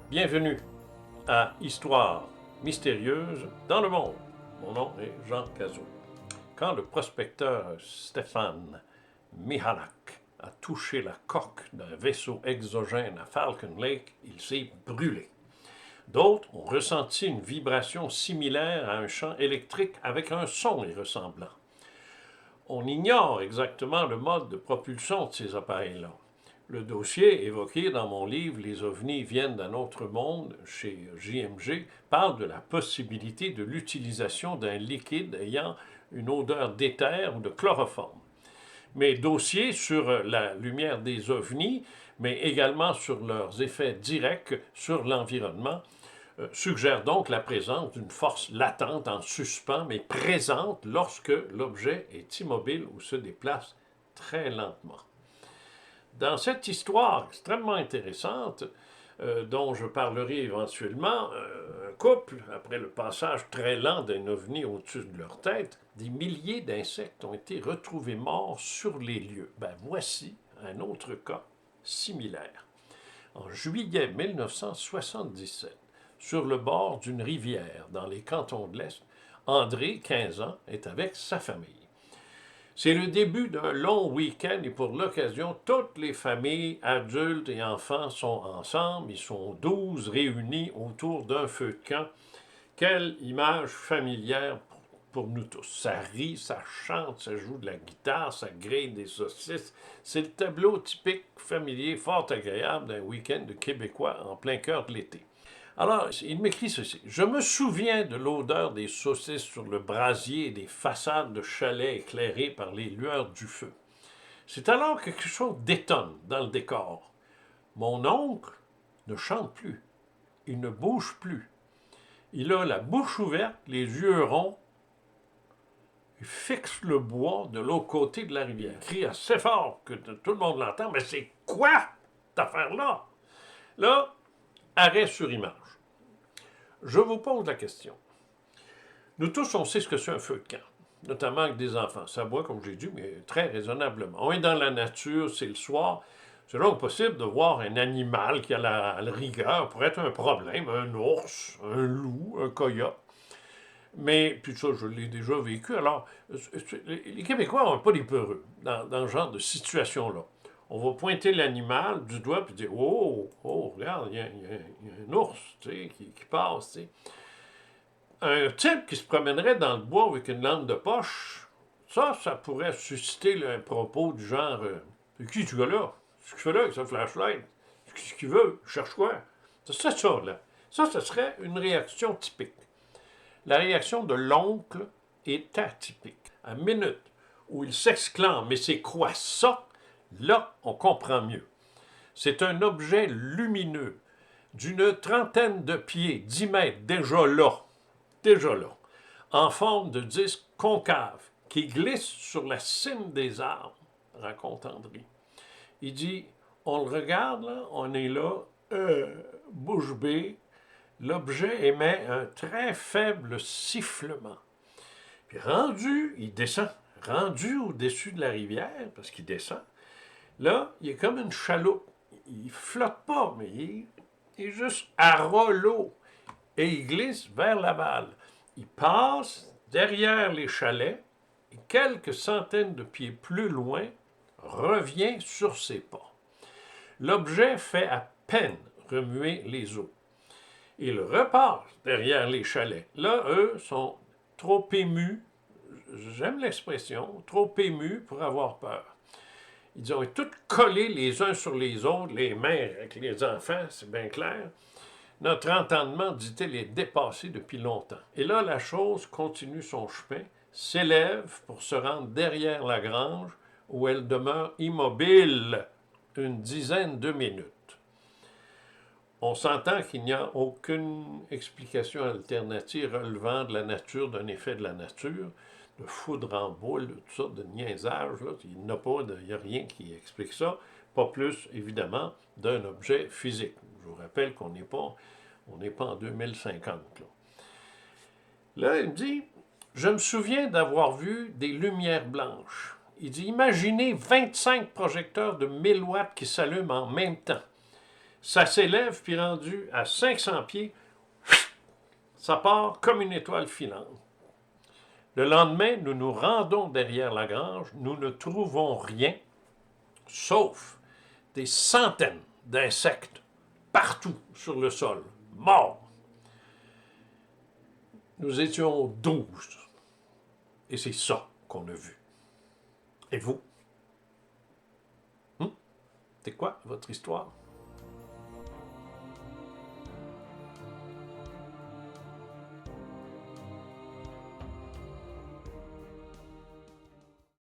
Bienvenue à Histoire mystérieuse dans le monde. Mon nom est Jean Cazot. Quand le prospecteur Stefan Michalak a touché la coque d'un vaisseau exogène à Falcon Lake, il s'est brûlé. D'autres ont ressenti une vibration similaire à un champ électrique avec un son y ressemblant. On ignore exactement le mode de propulsion de ces appareils-là. Le dossier évoqué dans mon livre Les ovnis viennent d'un autre monde, chez JMG, parle de la possibilité de l'utilisation d'un liquide ayant une odeur d'éther ou de chloroforme. Mes dossiers sur la lumière des ovnis, mais également sur leurs effets directs sur l'environnement, suggèrent donc la présence d'une force latente en suspens, mais présente lorsque l'objet est immobile ou se déplace très lentement. Dans cette histoire extrêmement intéressante, dont je parlerai éventuellement, un couple, après le passage très lent d'un ovni au-dessus de leur tête, des milliers d'insectes ont été retrouvés morts sur les lieux. Voici un autre cas similaire. En juillet 1977, sur le bord d'une rivière dans les cantons de l'Est, André, 15 ans, est avec sa famille. C'est le début d'un long week-end et pour l'occasion, toutes les familles, adultes et enfants sont ensemble. Ils sont 12 réunis autour d'un feu de camp. Quelle image familière pour nous tous. Ça rit, ça chante, ça joue de la guitare, ça grille des saucisses. C'est le tableau typique familier fort agréable d'un week-end de Québécois en plein cœur de l'été. Alors, il m'écrit ceci. Je me souviens de l'odeur des saucisses sur le brasier et des façades de chalets éclairées par les lueurs du feu. C'est alors que quelque chose détonne dans le décor. Mon oncle ne chante plus. Il ne bouge plus. Il a la bouche ouverte, les yeux ronds. Il fixe le bois de l'autre côté de la rivière. Il crie assez fort que tout le monde l'entend. Mais c'est quoi cette affaire-là? Là, arrêt sur image. Je vous pose la question. Nous tous, on sait ce que c'est un feu de camp, notamment avec des enfants. Ça boit, comme j'ai dit, mais très raisonnablement. On est dans la nature, c'est le soir. C'est donc possible de voir un animal qui a la rigueur pour être un problème, un ours, un loup, un coyote. Mais, puis ça, je l'ai déjà vécu. Alors, les Québécois n'ont pas des peureux dans ce genre de situation-là. On va pointer l'animal du doigt et dire oh, regarde, il y a un ours qui passe. T'sais. Un type qui se promènerait dans le bois avec une lampe de poche, ça pourrait susciter un propos du genre c'est qui ce gars-là? Ce qu'il fait là avec sa flashlight? Ce qu'il veut? Il cherche quoi? C'est ça, là. Ça serait une réaction typique. La réaction de l'oncle est atypique. À minute où il s'exclame mais c'est quoi ça? Là, on comprend mieux. C'est un objet lumineux d'une trentaine de pieds, 10 mètres, déjà là, en forme de disque concave qui glisse sur la cime des arbres, raconte André. Il dit, on le regarde, là, on est là, bouche bée, l'objet émet un très faible sifflement. Puis il descend, rendu au-dessus de la rivière, parce qu'il descend, là, il est comme une chaloupe. Il flotte pas, mais il est juste à ras l'eau. Et il glisse vers la balle. Il passe derrière les chalets et quelques centaines de pieds plus loin, revient sur ses pas. L'objet fait à peine remuer les eaux. Il repasse derrière les chalets. Là, eux sont trop émus, j'aime l'expression, trop émus pour avoir peur. Ils ont tous collés les uns sur les autres, les mères avec les enfants, c'est bien clair. Notre entendement, dit-il, est dépassé depuis longtemps. Et là, la chose continue son chemin, s'élève pour se rendre derrière la grange, où elle demeure immobile une dizaine de minutes. On s'entend qu'il n'y a aucune explication alternative relevant de la nature, d'un effet de la nature, de foudre en boule, toutes sortes de niaisages. Là. Il n'y a rien qui explique ça. Pas plus, évidemment, d'un objet physique. Je vous rappelle qu'on n'est pas en 2050. Là, il me dit, je me souviens d'avoir vu des lumières blanches. Il dit, imaginez 25 projecteurs de 1000 watts qui s'allument en même temps. Ça s'élève, puis rendu à 500 pieds, ça part comme une étoile filante. Le lendemain, nous nous rendons derrière la grange, nous ne trouvons rien, sauf des centaines d'insectes partout sur le sol, morts. Nous étions 12, et c'est ça qu'on a vu. Et vous? C'est quoi votre histoire?